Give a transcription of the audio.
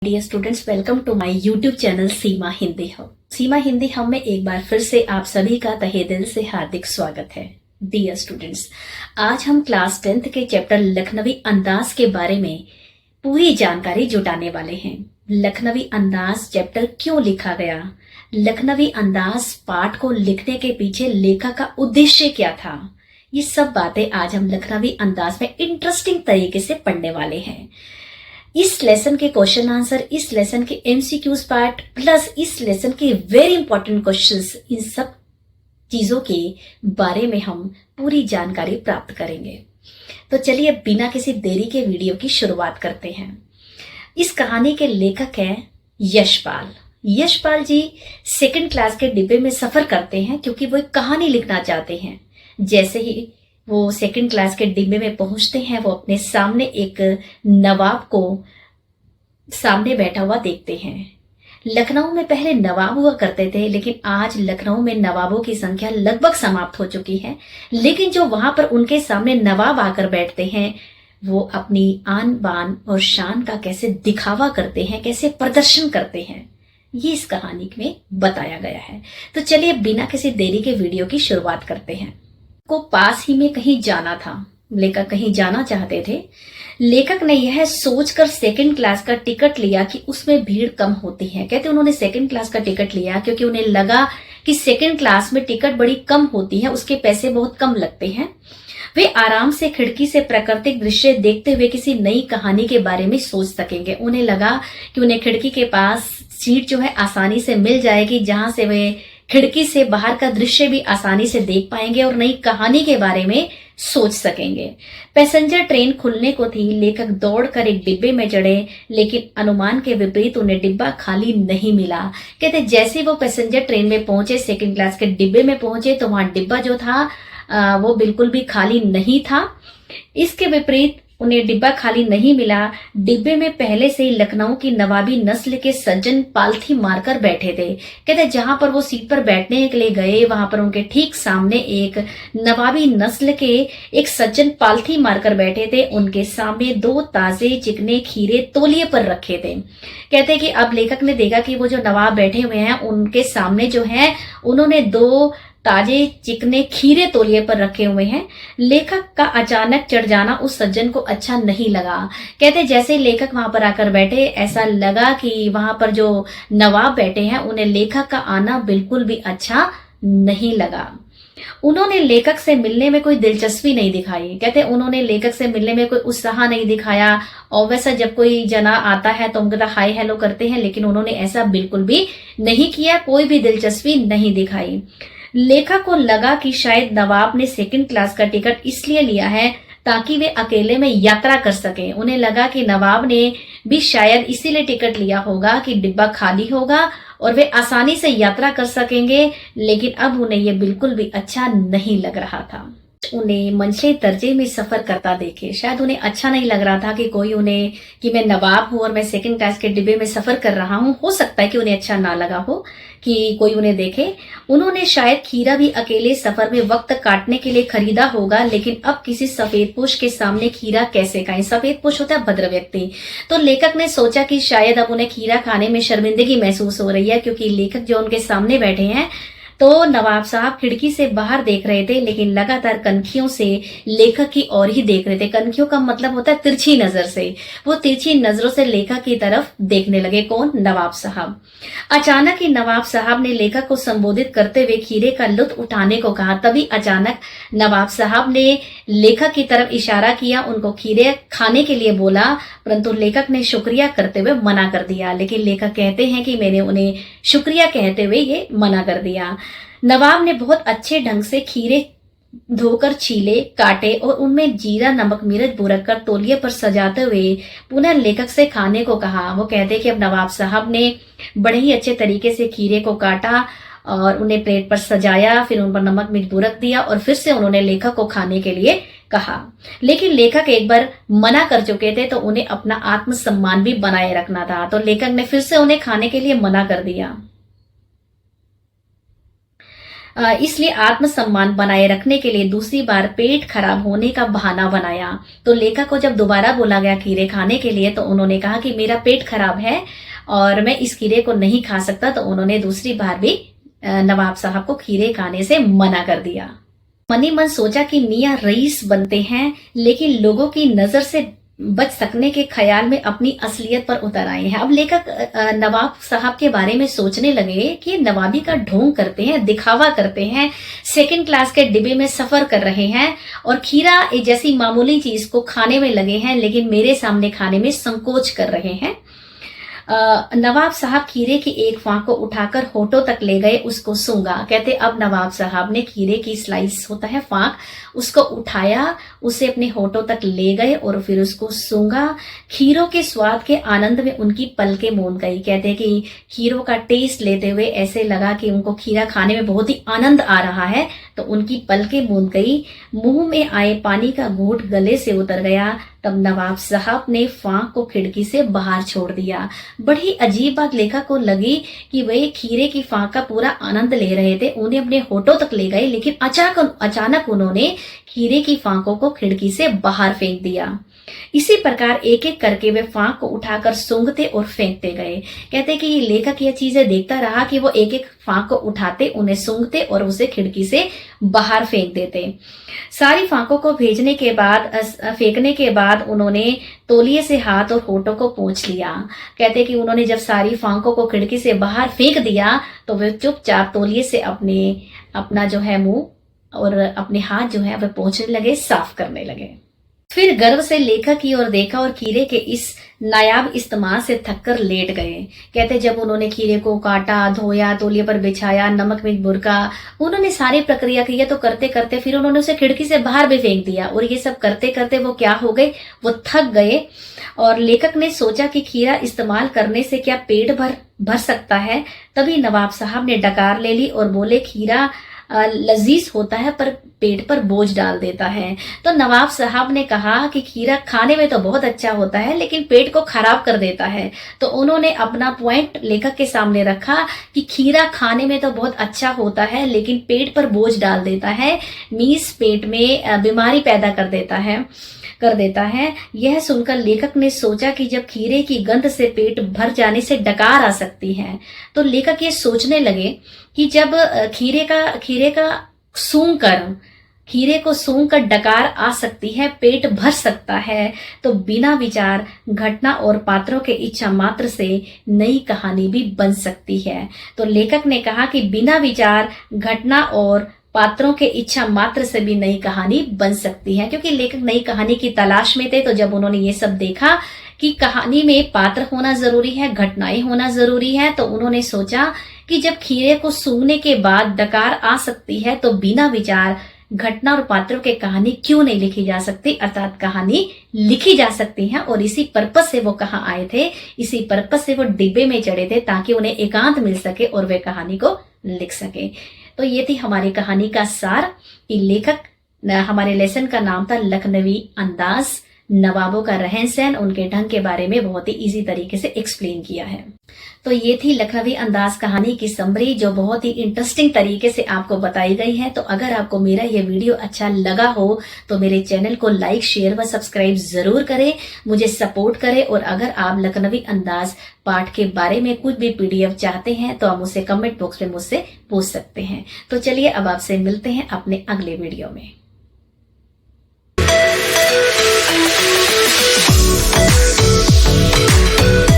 Dear students, welcome to my YouTube channel Seema Hindi hub. Seema Hindi hub में एक बार फिर से आप सभी का तहे दिल से हार्दिक स्वागत है। डियर स्टूडेंट्स, आज हम क्लास 10th के चैप्टर लखनवी अंदाज के बारे में पूरी जानकारी जुटाने वाले हैं। लखनवी अंदाज चैप्टर क्यों लिखा गया, लखनवी अंदाज पाठ को लिखने के पीछे लेखक का उद्देश्य क्या था, ये सब बातें आज हम लखनवी अंदाज में इंटरेस्टिंग तरीके से पढ़ने वाले हैं। इस लेसन के क्वेश्चन आंसर, इस लेसन के एमसीक्यूज पार्ट प्लस इस लेसन के वेरी इंपॉर्टेंट क्वेश्चंस, इन सब चीजों के बारे में हम पूरी जानकारी प्राप्त करेंगे। तो चलिए बिना किसी देरी के वीडियो की शुरुआत करते हैं। इस कहानी के लेखक हैं यशपाल। यशपाल जी सेकंड क्लास के डिब्बे में सफर करते हैं क्योंकि वो एक कहानी लिखना चाहते हैं। जैसे ही वो सेकंड क्लास के डिब्बे में पहुंचते हैं, वो अपने सामने एक नवाब को सामने बैठा हुआ देखते हैं। लखनऊ में पहले नवाब हुआ करते थे, लेकिन आज लखनऊ में नवाबों की संख्या लगभग समाप्त हो चुकी है। लेकिन जो वहां पर उनके सामने नवाब आकर बैठते हैं, वो अपनी आन बान और शान का कैसे दिखावा करते हैं, कैसे प्रदर्शन करते हैं, ये इस कहानी में बताया गया है। तो चलिए बिना किसी देरी के वीडियो की शुरुआत करते हैं। को पास ही में कहीं जाना था, लेखक कहीं जाना चाहते थे। लेखक ने यह सोचकर सेकंड क्लास का टिकट लिया कि उसमें भीड़ कम होती है। कहते उन्होंने सेकंड क्लास का टिकट लिया क्योंकि उन्हें लगा कि सेकंड क्लास में टिकट बड़ी कम होती है, उसके पैसे बहुत कम लगते हैं। वे आराम से खिड़की से प्राकृतिक दृश्य देखते हुए किसी नई कहानी के बारे में सोच सकेंगे। उन्हें लगा कि उन्हें खिड़की के पास सीट जो है आसानी से मिल जाएगी, जहां से वे खिड़की से बाहर का दृश्य भी आसानी से देख पाएंगे और नई कहानी के बारे में सोच सकेंगे। पैसेंजर ट्रेन खुलने को थी। लेखक दौड़कर एक डिब्बे में चढ़े, लेकिन अनुमान के विपरीत उन्हें डिब्बा खाली नहीं मिला। कहते जैसे वो पैसेंजर ट्रेन में पहुंचे, सेकंड क्लास के डिब्बे में पहुंचे, तो वहां डिब्बा जो था वो बिल्कुल भी खाली नहीं था। इसके विपरीत उन्हें डिब्बा खाली नहीं मिला। डिब्बे में पहले से ही लखनऊ की नवाबी नस्ल के सज्जन पालथी मारकर बैठे थे। कहते जहां पर वो सीट पर बैठने के लिए गए, वहां पर उनके ठीक सामने एक नवाबी नस्ल के एक सज्जन पालथी मारकर बैठे थे। उनके सामने 2 ताजे चिकने खीरे तौलिए पर रखे थे। कहते कि अब लेखक ने देखा कि वो जो नवाब बैठे हुए हैं, उनके सामने जो है उन्होंने 2 ताजे चिकने खीरे तौलिए पर रखे हुए हैं। लेखक का अचानक चढ़ जाना उस सज्जन को अच्छा नहीं लगा। कहते जैसे लेखक वहां पर आकर बैठे, ऐसा लगा कि वहां पर जो नवाब बैठे हैं उन्हें लेखक का आना बिल्कुल भी अच्छा नहीं लगा। उन्होंने लेखक से मिलने में कोई दिलचस्पी नहीं दिखाई। कहते उन्होंने लेखक से मिलने में कोई उत्साह नहीं दिखाया। और वैसा जब कोई जना आता है तो उनका हाय हेलो करते हैं, लेकिन उन्होंने ऐसा बिल्कुल भी नहीं किया, कोई भी दिलचस्पी नहीं दिखाई। लेखक को लगा कि शायद नवाब ने सेकंड क्लास का टिकट इसलिए लिया है ताकि वे अकेले में यात्रा कर सकें। उन्हें लगा कि नवाब ने भी शायद इसीलिए टिकट लिया होगा कि डिब्बा खाली होगा और वे आसानी से यात्रा कर सकेंगे, लेकिन अब उन्हें यह बिल्कुल भी अच्छा नहीं लग रहा था। उन्हें मंझले दर्जे में सफर करता देखे, शायद उन्हें अच्छा नहीं लग रहा था कि कोई उन्हें, कि मैं नवाब हूं और मैं सेकंड क्लास के डिब्बे में सफर कर रहा हूं। हो सकता है कि उन्हें अच्छा ना लगा हो कि कोई उन्हें देखे। उन्होंने शायद खीरा भी अकेले सफर में वक्त काटने के लिए खरीदा होगा, लेकिन अब किसी सफेदपोश के सामने खीरा कैसे खाएं। सफेदपोश होता है भद्र व्यक्ति। तो लेखक ने सोचा कि शायद अब उन्हें खीरा खाने में शर्मिंदगी महसूस हो रही है, क्योंकि लेखक जो उनके सामने बैठे हैं तो नवाब साहब खिड़की से बाहर देख रहे थे, लेकिन लगातार कनखियों से लेखक की ओर ही देख रहे थे। कनखियों का मतलब होता है तिरछी नजर से। वो तिरछी नजरों से लेखक की तरफ देखने लगे। कौन? नवाब साहब। अचानक ही नवाब साहब ने लेखक को संबोधित करते हुए खीरे का लुत्फ उठाने को कहा। तभी अचानक नवाब साहब ने लेखक की तरफ इशारा किया, उनको खीरे खाने के लिए बोला, परंतु लेखक ने शुक्रिया करते हुए मना कर दिया। लेकिन लेखक कहते हैं कि मैंने उन्हें शुक्रिया कहते हुए ये मना कर दिया। नवाब ने बहुत अच्छे ढंग से खीरे धोकर छीले, काटे और उनमें जीरा, नमक, मिर्च बुरक कर तौलिए पर सजाते हुए पुनः लेखक से खाने को कहा। वो कहते कि अब नवाब साहब ने बड़े ही अच्छे तरीके से खीरे को काटा और उन्हें प्लेट पर सजाया, फिर उन पर नमक मिर्च बुरक दिया और फिर से उन्होंने लेखक को खाने के लिए कहा। लेकिन लेखक एक बार मना कर चुके थे, तो उन्हें अपना आत्मसम्मान भी बनाए रखना था। तो लेखक ने फिर से उन्हें खाने के लिए मना कर दिया। इसलिए आत्मसम्मान बनाए रखने के लिए दूसरी बार पेट खराब होने का बहाना बनाया। तो लेखक को जब दोबारा बोला गया खीरे खाने के लिए तो उन्होंने कहा कि मेरा पेट खराब है और मैं इस खीरे को नहीं खा सकता। तो उन्होंने दूसरी बार भी नवाब साहब को खीरे खाने से मना कर दिया। मनी मन सोचा कि मियां रईस बनते हैं लेकिन लोगों की नजर से बच सकने के ख्याल में अपनी असलियत पर उतर आए हैं। अब लेखक नवाब साहब के बारे में सोचने लगे कि नवाबी का ढोंग करते हैं, दिखावा करते हैं, सेकंड क्लास के डिब्बे में सफर कर रहे हैं और खीरा जैसी मामूली चीज को खाने में लगे हैं लेकिन मेरे सामने खाने में संकोच कर रहे हैं। नवाब साहब खीरे की एक फांक को उठाकर होठों तक ले गए, उसको सूंघा। कहते अब नवाब साहब ने खीरे की स्लाइस होता है फांक, उसको उठाया, उसे अपने होठों तक ले गए और फिर उसको सूंघा। खीरों के स्वाद के आनंद में उनकी पलकें मूंद गई। कहते कि खीरों का टेस्ट लेते हुए ऐसे लगा कि उनको खीरा खाने में बहुत ही आनंद आ रहा है, तो उनकी पलकें मूंद गई। मुंह में आए पानी का घूंट गले से उतर गया। तब नवाब साहब ने फांक को खिड़की से बाहर छोड़ दिया। बड़ी अजीब बात लेखक को लगी कि वे खीरे की फांक का पूरा आनंद ले रहे थे, उन्हें अपने होठों तक ले गए लेकिन अचानक उन्होंने खीरे की फांकों को खिड़की से बाहर फेंक दिया। इसी प्रकार एक एक करके वे फांक को उठाकर सूंघते और फेंकते गए। कहते कि लेखक यह चीजें देखता रहा कि वो एक एक फांक को उठाते, उन्हें सूंघते और उसे खिड़की से बाहर फेंक देते। सारी फांकों को फेंकने के बाद उन्होंने तौलिए से हाथ और होठों को पोंछ लिया। कहते कि उन्होंने जब सारी फांकों को खिड़की से बाहर फेंक दिया तो वे चुपचाप तौलिए से अपना जो है मुंह और अपने हाथ जो है वे पोंछने लगे, साफ करने लगे। फिर गर्व से लेखक की ओर देखा और खीरे के इस नायाब इस्तेमाल से थककर लेट गए। कहते जब उन्होंने खीरे को काटा, धोया, तौलिए पर बिछाया, नमक में बुरका, उन्होंने सारी प्रक्रिया की। तो करते करते फिर उन्होंने उसे खिड़की से बाहर भी फेंक दिया और ये सब करते करते वो क्या हो गए, वो थक गए। और लेखक ने सोचा कि खीरा इस्तेमाल करने से क्या पेट भर सकता है। तभी नवाब साहब ने डकार ले ली और बोले खीरा लजीज होता है पर पेट पर बोझ डाल देता है। तो नवाब साहब ने कहा कि खीरा खाने में तो बहुत अच्छा होता है लेकिन पेट को खराब कर देता है। तो उन्होंने अपना पॉइंट लेखक के सामने रखा कि खीरा खाने में तो बहुत अच्छा होता है लेकिन पेट पर बोझ डाल देता है, मीन्स पेट में बीमारी पैदा कर देता है। यह सुनकर लेखक ने सोचा कि जब खीरे की गंध से पेट भर जाने से डकार आ सकती है, तो लेखक ये सोचने लगे कि जब खीरे को सूंघ कर डकार आ सकती है, पेट भर सकता है, तो बिना विचार, घटना और पात्रों के इच्छा मात्र से नई कहानी भी बन सकती है। तो लेखक ने कहा कि बिना विचार, घटना और पात्रों के इच्छा मात्र से भी नई कहानी बन सकती है, क्योंकि लेखक नई कहानी की तलाश में थे। तो जब उन्होंने ये सब देखा कि कहानी में पात्र होना जरूरी है, घटनाएं होना जरूरी है, तो उन्होंने सोचा कि जब खीरे को सूंघने के बाद डकार आ सकती है तो बिना विचार, घटना और पात्रों के कहानी क्यों नहीं लिखी जा सकती, अर्थात कहानी लिखी जा सकती है। और इसी पर्पज से वो कहाँ आए थे, इसी पर्पज से वो डिब्बे में चढ़े थे ताकि उन्हें एकांत मिल सके और वे कहानी को लिख सके। तो ये थी हमारी कहानी का सार कि लेखक, हमारे लेसन का नाम था लखनवी अंदाज, नवाबों का रहन सहन, उनके ढंग के बारे में बहुत ही इजी तरीके से एक्सप्लेन किया है। तो ये थी लखनवी अंदाज कहानी की समरी जो बहुत ही इंटरेस्टिंग तरीके से आपको बताई गई है। तो अगर आपको मेरा ये वीडियो अच्छा लगा हो तो मेरे चैनल को लाइक, शेयर व सब्सक्राइब जरूर करें, मुझे सपोर्ट करें। और अगर आप लखनवी अंदाज पाठ के बारे में कुछ भी PDF चाहते हैं तो आप मुझसे कमेंट बॉक्स में मुझसे पूछ सकते हैं। तो चलिए अब आपसे मिलते हैं अपने अगले वीडियो में।